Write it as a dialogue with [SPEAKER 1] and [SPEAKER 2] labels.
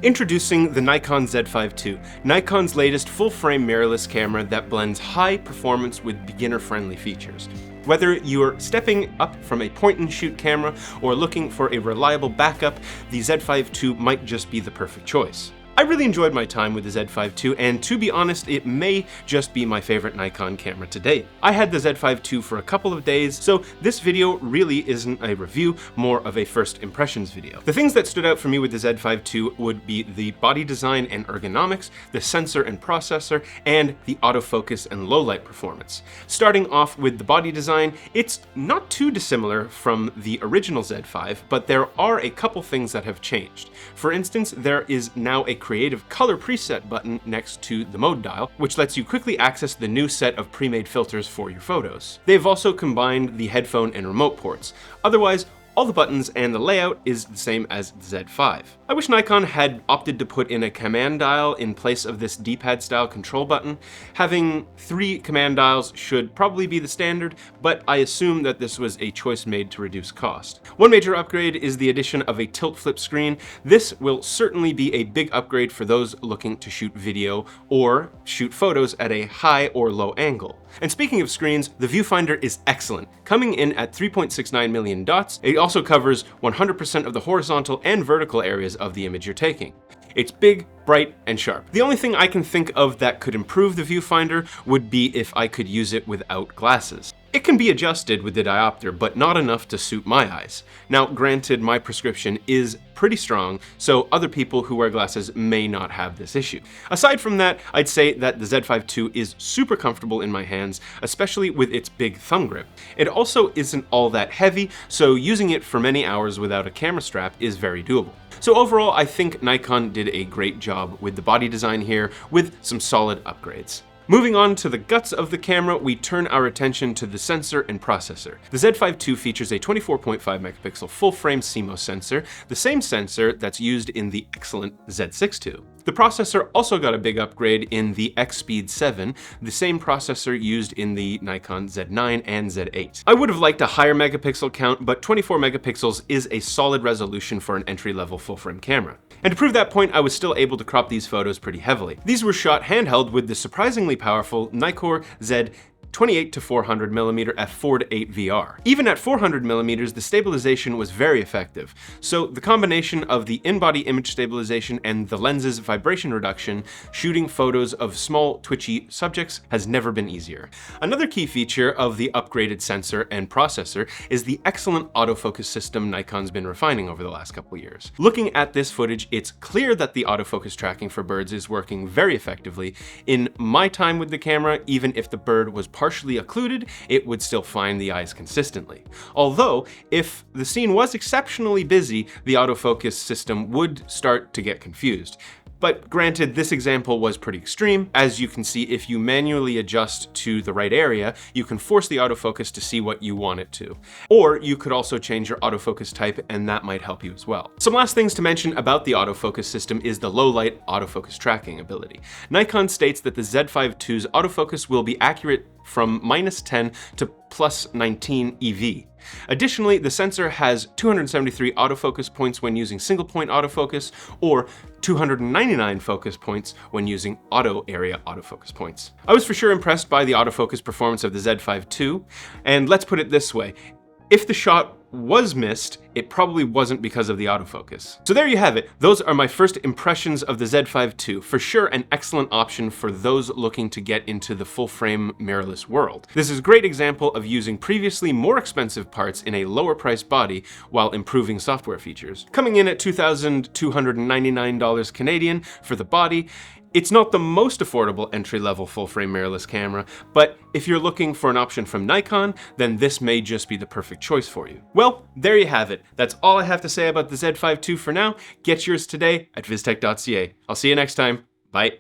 [SPEAKER 1] Introducing the Nikon Z5ii, Nikon's latest full-frame mirrorless camera that blends high performance with beginner-friendly features. Whether you're stepping up from a point-and-shoot camera or looking for a reliable backup, the Z5ii might just be the perfect choice. I really enjoyed my time with the Z5ii, and to be honest, it may just be my favorite Nikon camera to date. I had the Z5ii for a couple of days, so this video really isn't a review, more of a first impressions video. The things that stood out for me with the Z5ii would be the body design and ergonomics, the sensor and processor, and the autofocus and low light performance. Starting off with the body design, it's not too dissimilar from the original Z5, but there are a couple things that have changed. For instance, there is now a creative color preset button next to the mode dial, which lets you quickly access the new set of pre-made filters for your photos. They've also combined the headphone and remote ports. Otherwise, all the buttons and the layout is the same as the Z5. I wish Nikon had opted to put in a command dial in place of this D-pad style control button. Having 3 command dials should probably be the standard, but I assume that this was a choice made to reduce cost. One major upgrade is the addition of a tilt flip screen. This will certainly be a big upgrade for those looking to shoot video or shoot photos at a high or low angle. And speaking of screens, the viewfinder is excellent. Coming in at 3.69 million dots, it also covers 100% of the horizontal and vertical areas of the image you're taking. It's big, bright, and sharp. The only thing I can think of that could improve the viewfinder would be if I could use it without glasses. It can be adjusted with the diopter, but not enough to suit my eyes. Now, granted, my prescription is pretty strong, so other people who wear glasses may not have this issue. Aside from that, I'd say that the Z5ii is super comfortable in my hands, especially with its big thumb grip. It also isn't all that heavy, so using it for many hours without a camera strap is very doable. So overall, I think Nikon did a great job with the body design here, with some solid upgrades. Moving on to the guts of the camera, we turn our attention to the sensor and processor. The Z5ii features a 24.5 megapixel full-frame CMOS sensor, the same sensor that's used in the excellent Z6ii. The processor also got a big upgrade in the X-Speed 7, the same processor used in the Nikon Z9 and Z8. I would have liked a higher megapixel count, but 24 megapixels is a solid resolution for an entry-level full-frame camera. And to prove that point, I was still able to crop these photos pretty heavily. These were shot handheld with the surprisingly powerful Nikon Z5ii 28 to 400 mm f4:8 VR. Even at 400 mm, the stabilization was very effective. So the combination of the in-body image stabilization and the lens's vibration reduction, shooting photos of small, twitchy subjects has never been easier. Another key feature of the upgraded sensor and processor is the excellent autofocus system Nikon's been refining over the last couple years. Looking at this footage, it's clear that the autofocus tracking for birds is working very effectively. In my time with the camera, even if the bird was partially occluded, it would still find the eyes consistently. Although, if the scene was exceptionally busy, the autofocus system would start to get confused. But granted, this example was pretty extreme. As you can see, if you manually adjust to the right area, you can force the autofocus to see what you want it to. Or you could also change your autofocus type, and that might help you as well. Some last things to mention about the autofocus system is the low light autofocus tracking ability. Nikon states that the Z5ii's autofocus will be accurate from -10 to +19 EV. Additionally, the sensor has 273 autofocus points when using single point autofocus, or 299 focus points when using auto area autofocus points. I was for sure impressed by the autofocus performance of the Z5ii, and let's put it this way. If the shot was missed, it probably wasn't because of the autofocus. So there you have it. Those are my first impressions of the Z5ii. For sure, an excellent option for those looking to get into the full-frame mirrorless world. This is a great example of using previously more expensive parts in a lower priced body while improving software features. Coming in at $2,299 Canadian for the body, it's not the most affordable entry-level full-frame mirrorless camera, but if you're looking for an option from Nikon, then this may just be the perfect choice for you. Well, there you have it. That's all I have to say about the Z5ii for now. Get yours today at vistek.ca. I'll see you next time. Bye.